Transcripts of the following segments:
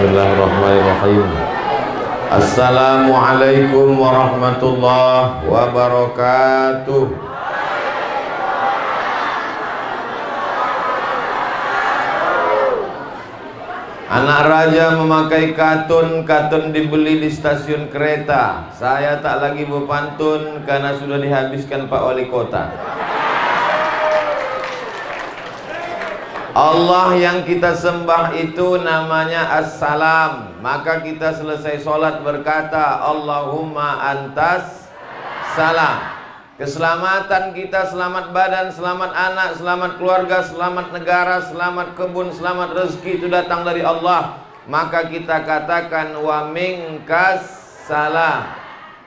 Bismillahirrahmanirrahim. Assalamualaikum warahmatullahi wabarakatuh. Anak raja memakai katun, katun dibeli di stasiun kereta. Saya tak lagi berpantun karena sudah dihabiskan Pak Wali Kota. Allah yang kita sembah itu namanya As-Salam. Maka kita selesai sholat berkata Allahumma antas salam. Keselamatan kita, selamat badan, selamat anak, selamat keluarga, selamat negara, selamat kebun, selamat rezeki itu datang dari Allah. Maka kita katakan wa minkas salam.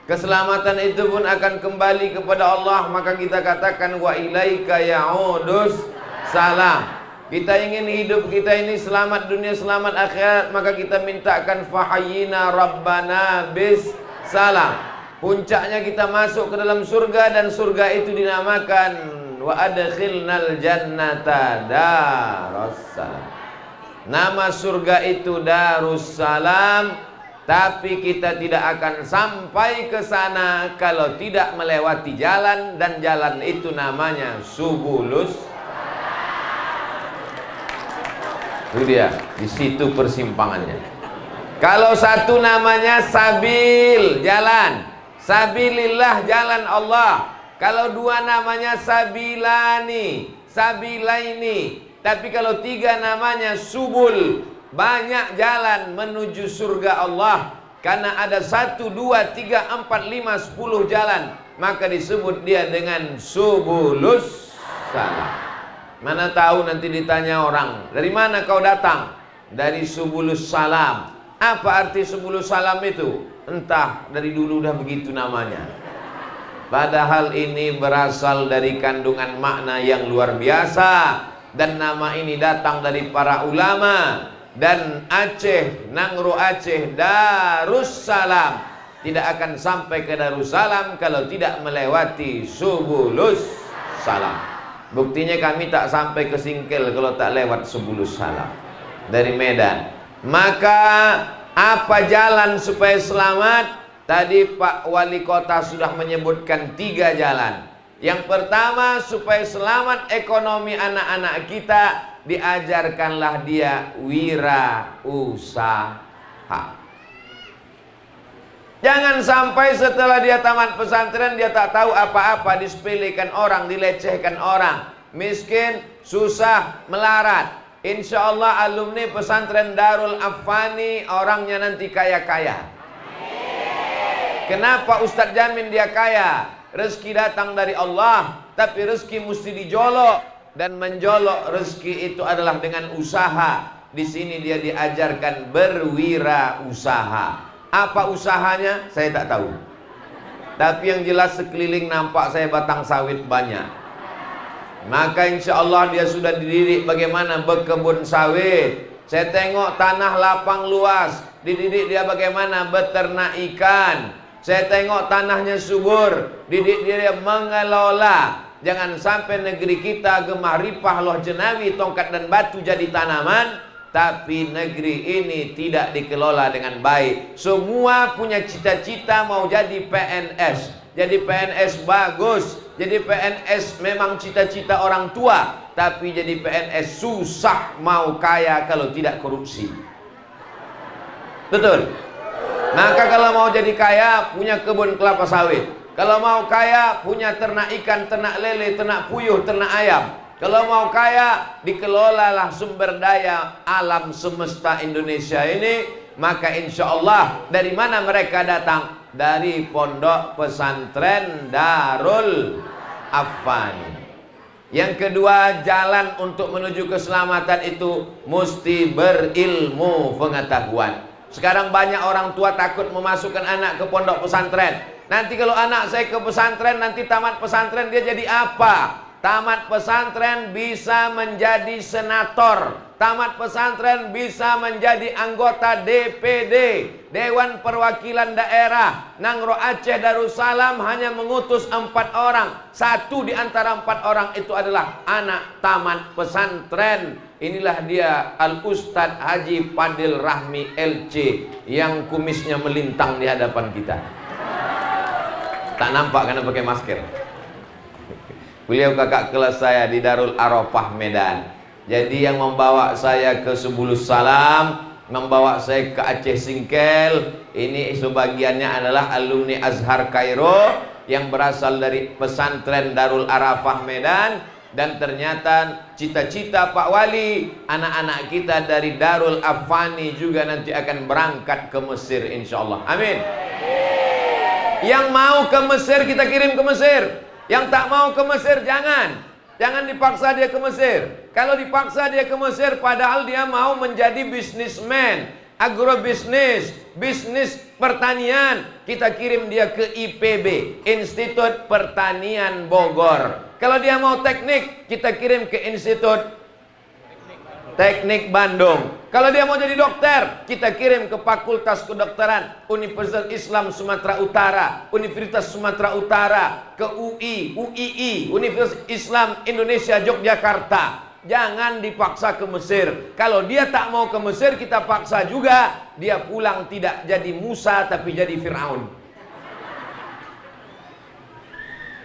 Keselamatan itu pun akan kembali kepada Allah. Maka kita katakan wa ilaika ya'udus salam. Kita ingin hidup kita ini selamat dunia, selamat akhirat, maka kita mintakan fahayyina rabbana bis salam. Puncaknya kita masuk ke dalam surga, dan surga itu dinamakan wa adkhilnal jannata darussalam. Nama surga itu Darussalam, tapi kita tidak akan sampai ke sana kalau tidak melewati jalan, dan jalan itu namanya Subulus. Itu dia, di situ persimpangannya. Kalau satu namanya sabil, jalan, sabilillah, jalan Allah. Kalau dua namanya sabilani, sabilaini. Tapi kalau tiga namanya subul, banyak jalan menuju surga Allah. Karena ada 1, 2, 3, 4, 5, 10 jalan, maka disebut dia dengan subulus salam. Mana tahu nanti ditanya orang, dari mana kau datang? Dari Subulus Salam. Apa arti Subulus Salam itu? Entah, dari dulu udah begitu namanya. Padahal ini berasal dari kandungan makna yang luar biasa. Dan nama ini datang dari para ulama. Dan Aceh, Nangro Aceh, Darussalam tidak akan sampai ke Darussalam kalau tidak melewati Subulus Salam. Buktinya kami tak sampai ke Singkel kalau tak lewat Subulus Salam dari Medan. Maka apa jalan supaya selamat? Tadi Pak Wali Kota sudah menyebutkan 3 jalan. Yang pertama, supaya selamat ekonomi anak-anak kita, diajarkanlah dia wirausaha. Jangan sampai setelah dia tamat pesantren dia tak tahu apa-apa, disepelekan orang, dilecehkan orang, miskin, susah, melarat. Insya Allah alumni pesantren Darul Affani orangnya nanti kaya-kaya. Kenapa Ustadz jamin dia kaya? Rezeki datang dari Allah, tapi rezeki mesti dijolok, dan menjolok rezeki itu adalah dengan usaha. Di sini dia diajarkan berwirausaha. Apa usahanya? Saya tak tahu. Tapi yang jelas sekeliling nampak saya batang sawit banyak. Maka insya Allah dia sudah dididik bagaimana berkebun sawit. Saya tengok tanah lapang luas, dididik dia bagaimana beternak ikan. Saya tengok tanahnya subur, didik dia mengelola. Jangan sampai negeri kita gemah ripah loh jenawi, tongkat dan batu jadi tanaman, tapi negeri ini tidak dikelola dengan baik. Semua punya cita-cita mau jadi PNS. Jadi PNS bagus, jadi PNS memang cita-cita orang tua, tapi jadi PNS susah mau kaya kalau tidak korupsi. Betul? Maka kalau mau jadi kaya, punya kebun kelapa sawit. Kalau mau kaya, punya ternak ikan, ternak lele, ternak puyuh, ternak ayam. Kalau mau kaya, dikelolalah sumber daya alam semesta Indonesia ini. Maka insya Allah, dari mana mereka datang? Dari pondok pesantren Darul Affani. Yang kedua, jalan untuk menuju keselamatan itu mesti berilmu pengetahuan. Sekarang banyak orang tua takut memasukkan anak ke pondok pesantren. Nanti kalau anak saya ke pesantren, nanti tamat pesantren dia jadi apa? Tamat pesantren bisa menjadi senator. Tamat pesantren bisa menjadi anggota DPD, Dewan Perwakilan Daerah. Nangro Aceh Darussalam hanya mengutus 4 orang. 1 di antara 4 orang itu adalah anak tamat pesantren. Inilah dia Al-Ustadz Haji Fadil Rahmi LC yang kumisnya melintang di hadapan kita. Tak nampak karena pakai masker. Beliau kakak kelas saya di Darul Arafah Medan. Jadi yang membawa saya ke Subulus Salam, membawa saya ke Aceh Singkel, ini sebagiannya adalah alumni Azhar Kairo yang berasal dari pesantren Darul Arafah Medan. Dan ternyata cita-cita Pak Wali, anak-anak kita dari Darul Afani juga nanti akan berangkat ke Mesir insyaallah. Amin. Yang mau ke Mesir kita kirim ke Mesir. Yang tak mau ke Mesir jangan dipaksa dia ke Mesir. Kalau dipaksa dia ke Mesir padahal dia mau menjadi bisnismen, agrobisnis, bisnis pertanian, kita kirim dia ke IPB, Institut Pertanian Bogor. Kalau dia mau teknik, kita kirim ke Institut Teknik Bandung. Kalau dia mau jadi dokter, kita kirim ke Fakultas Kedokteran Universitas Islam Sumatera Utara, Universitas Sumatera Utara, ke UI, UII, Universitas Islam Indonesia Yogyakarta. Jangan dipaksa ke Mesir. Kalau dia tak mau ke Mesir, kita paksa juga. Dia pulang tidak jadi Musa tapi jadi Fir'aun.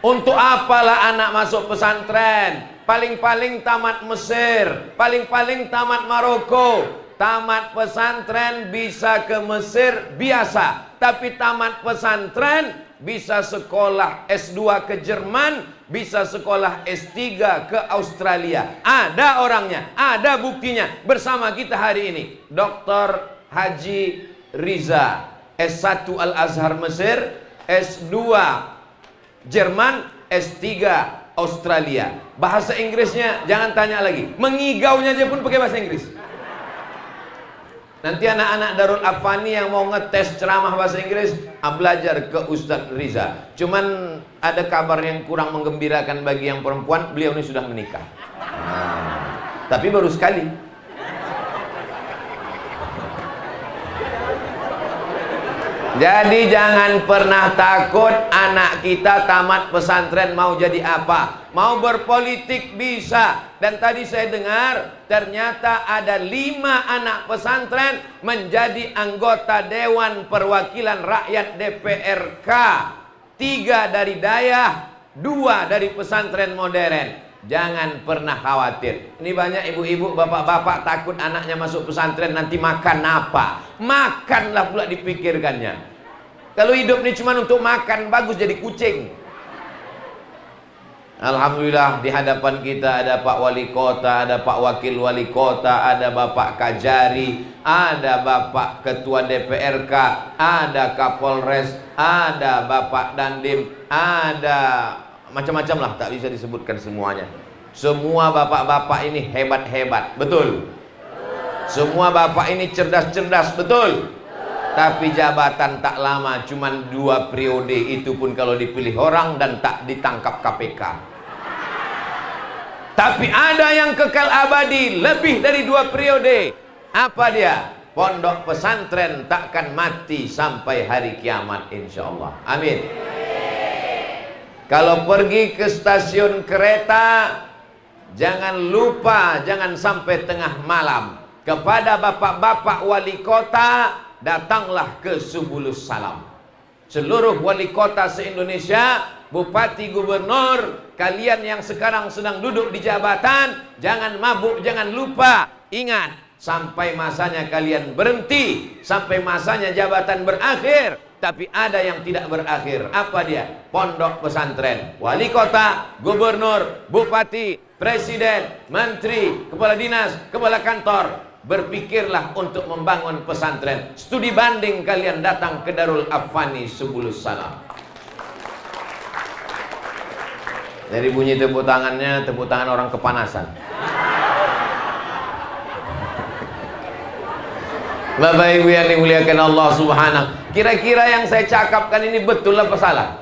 Untuk apalah anak masuk pesantren? Paling-paling tamat Mesir, paling-paling tamat Maroko. Tamat pesantren bisa ke Mesir biasa, tapi tamat pesantren bisa sekolah S2 ke Jerman, bisa sekolah S3 ke Australia. Ada orangnya, ada buktinya bersama kita hari ini. Dr. Haji Riza, S1 Al-Azhar Mesir, S2 Jerman, S3 Australia. Bahasa Inggrisnya jangan tanya lagi. Mengigaunya aja pun pakai bahasa Inggris. Nanti anak-anak Darul Afani yang mau ngetes ceramah bahasa Inggris, belajar ke Ustadz Riza. Cuman ada kabar yang kurang menggembirakan bagi yang perempuan, beliau ini sudah menikah. Tapi baru sekali. Jadi jangan pernah takut anak kita tamat pesantren mau jadi apa. Mau berpolitik bisa. Dan tadi saya dengar ternyata ada 5 anak pesantren menjadi anggota Dewan Perwakilan Rakyat DPRK. 3 dari Dayah, 2 dari pesantren modern. Jangan pernah khawatir. Ini banyak ibu-ibu, bapak-bapak takut anaknya masuk pesantren nanti makan apa. Makanlah pula dipikirkannya. Kalau hidup ini cuma untuk makan, bagus jadi kucing. Alhamdulillah di hadapan kita ada Pak Wali Kota, ada Pak Wakil Wali Kota, ada Bapak Kajari, ada Bapak Ketua DPRK, ada Kapolres, ada Bapak Dandim, ada macam-macam lah, tak bisa disebutkan semuanya. Semua bapak-bapak ini hebat-hebat, betul. Semua bapak ini cerdas-cerdas, betul. Tapi jabatan tak lama, cuman 2 periode, itu pun kalau dipilih orang dan tak ditangkap KPK. Tapi ada yang kekal abadi, lebih dari 2 periode. Apa dia? Pondok pesantren takkan mati sampai hari kiamat insyaallah. Amin. Kalau pergi ke stasiun kereta, jangan lupa, jangan sampai tengah malam. Kepada bapak-bapak wali kota, datanglah ke Subulus Salam. Seluruh wali kota se-Indonesia, bupati, gubernur, kalian yang sekarang sedang duduk di jabatan, jangan mabuk, jangan lupa. Ingat, sampai masanya kalian berhenti, sampai masanya jabatan berakhir. Tapi ada yang tidak berakhir. Apa dia? Pondok pesantren. Wali kota, gubernur, bupati, presiden, menteri, kepala dinas, kepala kantor, berpikirlah untuk membangun pesantren. Studi banding kalian datang ke Darul Afani Subulus Salam. Dari bunyi tepuk tangannya, tepuk tangan orang kepanasan. Bapak Ibu yang dimuliakan Allah Subhanahu. Kira-kira yang saya cakapkan ini betul apa salah?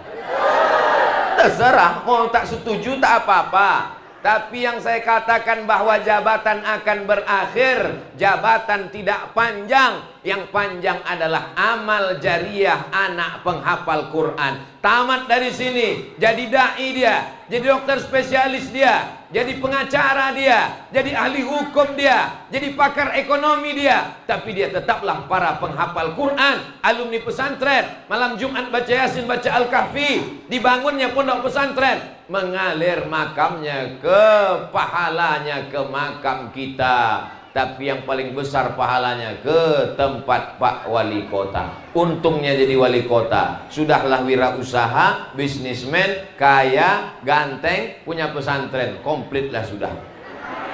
Terserah, mau tak setuju tak apa-apa. Tapi yang saya katakan bahwa jabatan akan berakhir, jabatan tidak panjang. Yang panjang adalah amal jariah anak penghafal Quran. Tamat dari sini, jadi dai dia, jadi dokter spesialis dia, jadi pengacara dia, jadi ahli hukum dia, jadi pakar ekonomi dia, tapi dia tetaplah para penghafal Quran, alumni pesantren. Malam Jumat baca Yasin, baca Al-Kahfi, dibangunnya pondok pesantren, mengalir makamnya ke pahalanya ke makam kita. Tapi yang paling besar pahalanya ke tempat Pak Wali Kota. Untungnya jadi wali kota, sudahlah wirausaha, bisnismen, kaya, ganteng, punya pesantren, komplitlah sudah.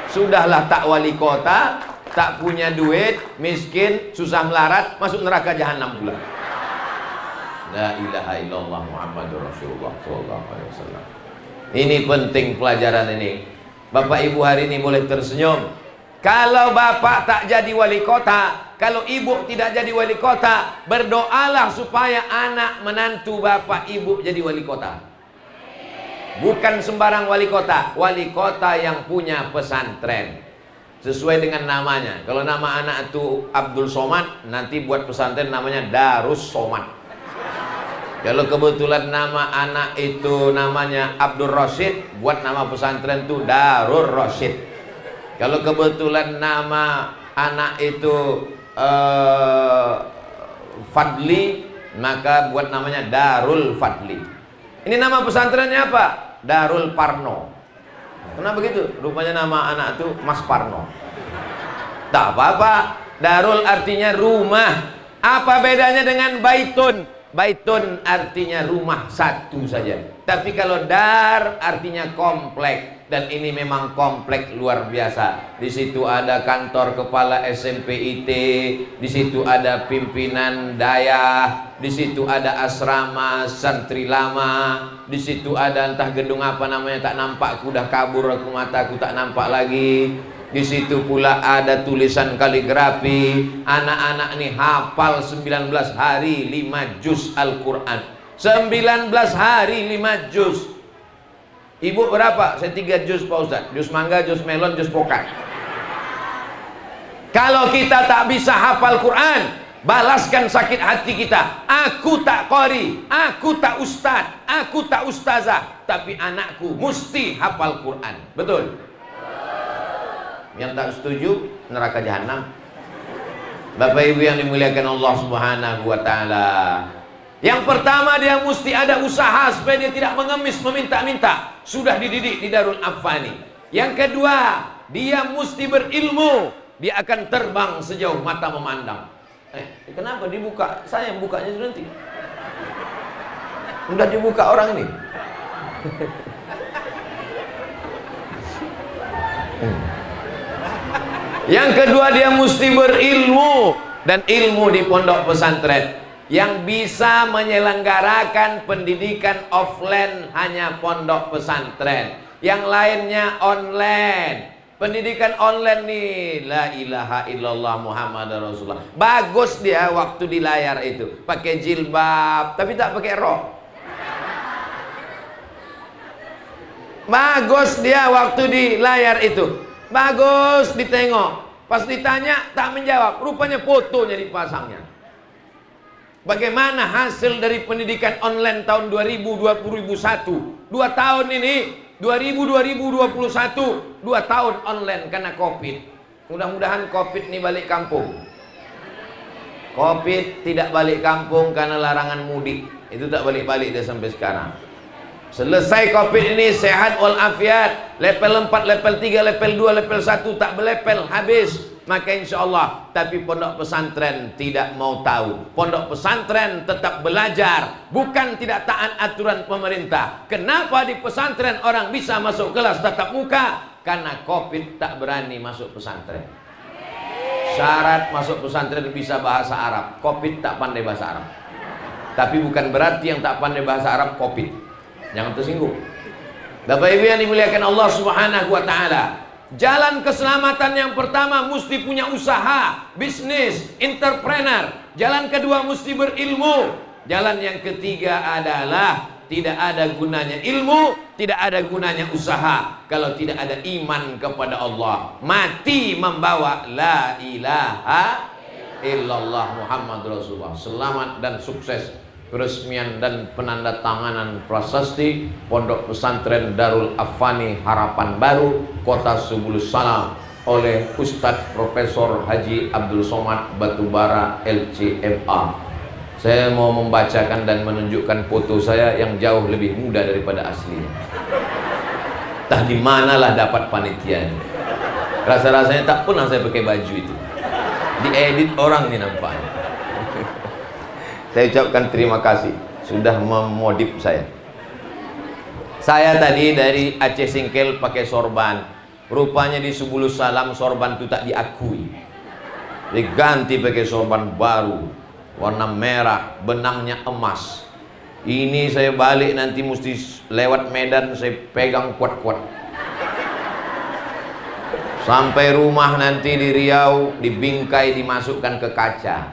Sudahlah tak wali kota, tak punya duit, miskin, susah melarat, masuk neraka jahanam pula. La ilaha illallah Muhammadur Rasulullah sallallahu alaihi wasallam. Ini penting pelajaran ini. Bapak Ibu hari ini boleh tersenyum. Kalau bapak tak jadi wali kota, kalau ibu tidak jadi wali kota, berdoalah supaya anak menantu bapak ibu jadi wali kota. Bukan sembarang wali kota yang punya pesantren. Sesuai dengan namanya. Kalau nama anak itu Abdul Somad, nanti buat pesantren namanya Darus Somad. Kalau kebetulan nama anak itu namanya Abdul Rashid, buat nama pesantren itu Darul Rashid. Kalau kebetulan nama anak itu Fadli, maka buat namanya Darul Fadli. Ini nama pesantrennya apa? Darul Parno. Kenapa begitu? Rupanya nama anak itu Mas Parno. Tak apa-apa. Darul artinya rumah. Apa bedanya dengan baitun? Baitun artinya rumah satu saja. Tapi kalau dar artinya komplek. Dan ini memang komplek luar biasa. Di situ ada kantor kepala SMPIT, di situ ada pimpinan dayah, di situ ada asrama santri lama, di situ ada entah gedung apa namanya tak nampak, aku dah kabur aku mataku tak nampak lagi. Di situ pula ada tulisan kaligrafi. Anak-anak ini hafal 19 hari 5 juz Al-Quran. 19 hari 5 juz. Ibu berapa? Saya 3 juz Pak Ustaz. Juz mangga, juz melon, juz pokat. Kalau kita tak bisa hafal Quran, balaskan sakit hati kita. Aku tak qori, aku tak ustad, aku tak ustazah, tapi anakku mesti hafal Quran. Betul? Yang tak setuju neraka jahanam. Bapak Ibu yang dimuliakan Allah Subhanahu wa taala. Yang pertama, dia mesti ada usaha supaya dia tidak mengemis meminta-minta. Sudah dididik di Darul Afani. Yang kedua, dia mesti berilmu. Dia akan terbang sejauh mata memandang. Kenapa dibuka? Saya yang bukanya nanti. Udah dibuka orang ini. Yang kedua, dia mesti berilmu. Dan ilmu di pondok pesantren. Yang bisa menyelenggarakan pendidikan offline hanya pondok pesantren. Yang lainnya online. Pendidikan online nih, la ilaha illallah Muhammad Rasulullah. Bagus dia waktu di layar itu, pakai jilbab, tapi tak pakai rok. Bagus dia waktu di layar itu, bagus ditengok. Pas ditanya tak menjawab, rupanya fotonya dipasangnya. Bagaimana hasil dari pendidikan online tahun 2021? 2 tahun ini, 2021, 2 tahun online karena Covid. Mudah-mudahan Covid ini balik kampung. Covid tidak balik kampung karena larangan mudik. Itu tak balik-balik dia sampai sekarang. Selesai Covid ini sehat walafiat, level 4, level 3, level 2, level 1 tak belepel habis. Maka insya Allah, tapi pondok pesantren tidak mau tahu. Pondok pesantren tetap belajar, bukan tidak taat aturan pemerintah. Kenapa di pesantren orang bisa masuk kelas tatap muka? Karena Covid tak berani masuk pesantren. Syarat masuk pesantren bisa bahasa Arab. Covid tak pandai bahasa Arab. Tapi bukan berarti yang tak pandai bahasa Arab Covid. Jangan tersinggung. Bapak Ibu yang dimuliakan Allah Subhanahu wa taala. Jalan keselamatan yang pertama mesti punya usaha, bisnis, entrepreneur. Jalan kedua mesti berilmu. Jalan yang ketiga adalah tidak ada gunanya ilmu, tidak ada gunanya usaha kalau tidak ada iman kepada Allah. Mati membawa la ilaha illallah Muhammad Rasulullah. Selamat dan sukses peresmian dan penandatanganan prasasti Pondok Pesantren Darul Afani Harapan Baru, Kota Subulus Salam oleh Ustadz Profesor Haji Abdul Somad Batubara LCMA. Saya mau membacakan dan menunjukkan foto saya yang jauh lebih muda daripada aslinya. Entah di manalah dapat panitia ini. Rasa-rasanya tak pernah saya pakai baju itu. Diedit orang nih nampaknya. Saya ucapkan terima kasih sudah memodif saya. Saya tadi dari Aceh Singkel pakai sorban. Rupanya di Subulus Salam sorban itu tak diakui. Diganti pakai sorban baru. Warna merah, benangnya emas. Ini saya balik nanti mesti lewat Medan, saya pegang kuat-kuat. Sampai rumah nanti di Riau, dibingkai, dimasukkan ke kaca,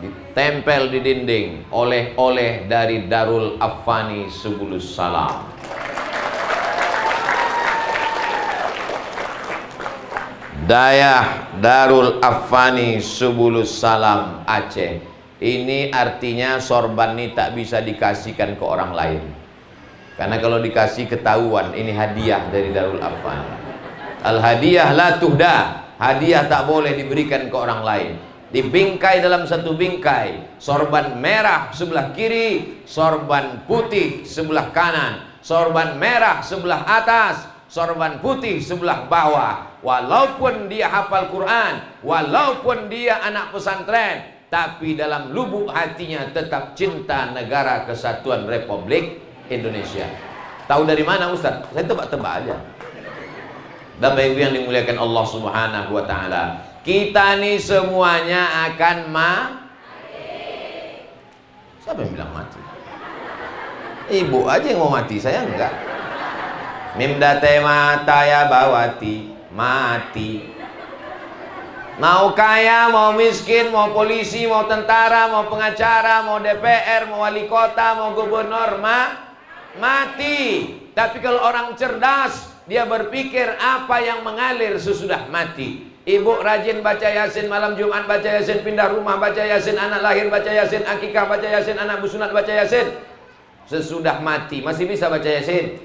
ditempel di dinding, oleh-oleh dari Darul Afani Subulus Salam. Dayah Darul Afani Subulus Salam Aceh. Ini artinya sorban ini tak bisa dikasihkan ke orang lain, karena kalau dikasih ketahuan ini hadiah dari Darul Afani. Al hadiah la tuhda, hadiah tak boleh diberikan ke orang lain. Dibingkai dalam satu bingkai, sorban merah sebelah kiri, sorban putih sebelah kanan, sorban merah sebelah atas, sorban putih sebelah bawah. Walaupun dia hafal Quran, walaupun dia anak pesantren, tapi dalam lubuk hatinya tetap cinta negara kesatuan Republik Indonesia. Tahu dari mana Ustaz? Saya tebak-tebak aja. Bapak Ibu yang dimuliakan Allah Subhanahu wa taala, kita nih semuanya akan mati. Siapa yang bilang mati? Ibu aja yang mau mati, saya enggak. Mimdate mata ya bawati, mati. Mau kaya, mau miskin, mau polisi, mau tentara, mau pengacara, mau DPR, mau wali kota, mau gubernur, mati. Tapi kalau orang cerdas, dia berpikir apa yang mengalir sesudah mati. Ibu rajin baca Yasin malam Jumat, baca Yasin pindah rumah, baca Yasin anak lahir, baca Yasin akikah, baca Yasin anak busunat, baca Yasin. Sesudah mati masih bisa baca Yasin?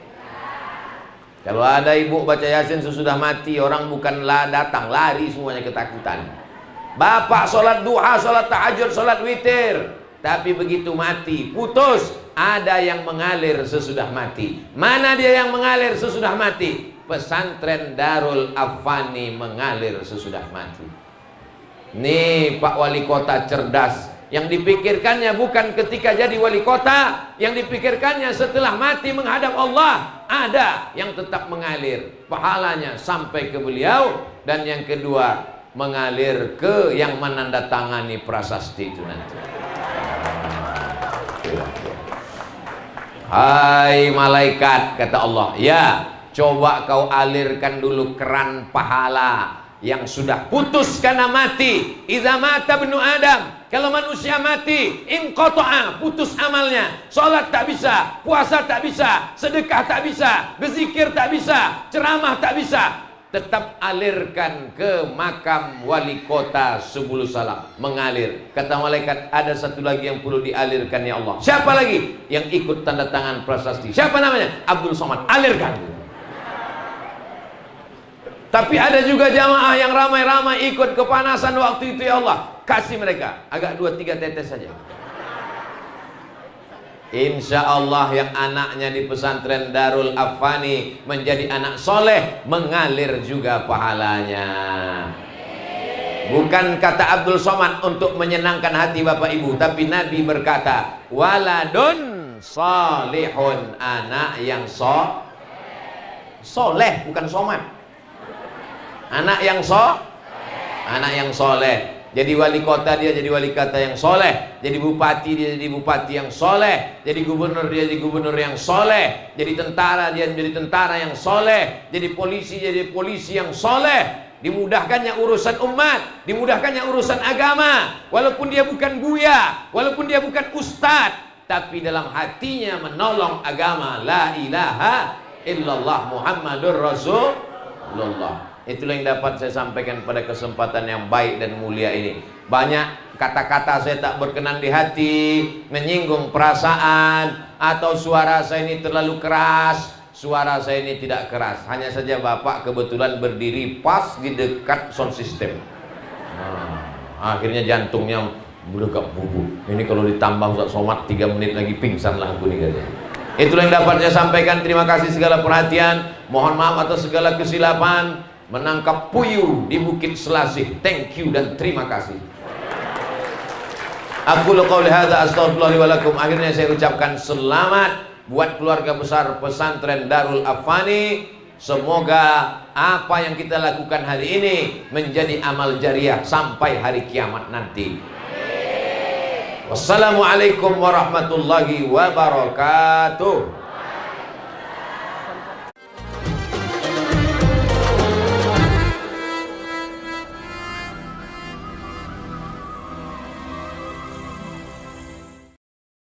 Kalau ada ibu baca Yasin sesudah mati, orang bukanlah datang, lari semuanya ketakutan. Bapak sholat duha, sholat tahajud, sholat witir, tapi begitu mati, putus. Ada yang mengalir sesudah mati. Mana dia yang mengalir sesudah mati? Pesantren Darul Afani mengalir sesudah mati. Nih Pak Wali Kota cerdas. Yang dipikirkannya bukan ketika jadi wali kota, yang dipikirkannya setelah mati menghadap Allah. Ada yang tetap mengalir pahalanya sampai ke beliau, dan yang kedua mengalir ke yang menandatangani prasasti itu nanti. Hai malaikat, kata Allah, ya coba kau alirkan dulu keran pahala yang sudah putus karena mati. Idza mata ibnu Adam, kalau manusia mati, inqata'a, putus amalnya. Salat tak bisa, puasa tak bisa, sedekah tak bisa, berzikir tak bisa, ceramah tak bisa. Tetap alirkan ke makam wali kota Subulus Salam. Mengalir. Kata malaikat, ada satu lagi yang perlu dialirkan ya Allah. Siapa lagi? Yang ikut tanda tangan prasasti. Siapa namanya? Abdul Somad. Alirkan. Tapi ada juga jamaah yang ramai-ramai ikut kepanasan waktu itu ya Allah. Kasih mereka agak 2-3 tetes saja. Insya Allah yang anaknya di pesantren Darul Afani menjadi anak soleh, mengalir juga pahalanya. Bukan kata Abdul Somad untuk menyenangkan hati Bapak Ibu, tapi Nabi berkata, waladun salihun, anak yang soleh, bukan somad. Anak yang anak yang soleh. Jadi wali kota dia jadi wali kota yang soleh, jadi bupati dia jadi bupati yang soleh, jadi gubernur dia jadi gubernur yang soleh, jadi tentara dia jadi tentara yang soleh, jadi polisi yang soleh. Dimudahkannya urusan umat, dimudahkannya urusan agama, walaupun dia bukan buya, walaupun dia bukan ustadz, tapi dalam hatinya menolong agama. La ilaha illallah Muhammadur Rasulullah. Itulah yang dapat saya sampaikan pada kesempatan yang baik dan mulia ini. Banyak kata-kata saya tak berkenan di hati, menyinggung perasaan, atau suara saya ini terlalu keras. Suara saya ini tidak keras, hanya saja Bapak kebetulan berdiri pas di dekat sound system. Akhirnya jantungnya meledak bubuk. Ini kalau ditambah Ustaz Somad 3 menit lagi pingsan lah aku nih katanya. Itulah yang dapat saya sampaikan. Terima kasih segala perhatian. Mohon maaf atas segala kesilapan. Menangkap puyuh di Bukit Selasih. Thank you dan terima kasih. Aku qouli hadza astaghfirullah wa lakum. Akhirnya saya ucapkan selamat buat keluarga besar pesantren Darul Afani. Semoga apa yang kita lakukan hari ini menjadi amal jariah sampai hari kiamat nanti. Wassalamualaikum warahmatullahi wabarakatuh.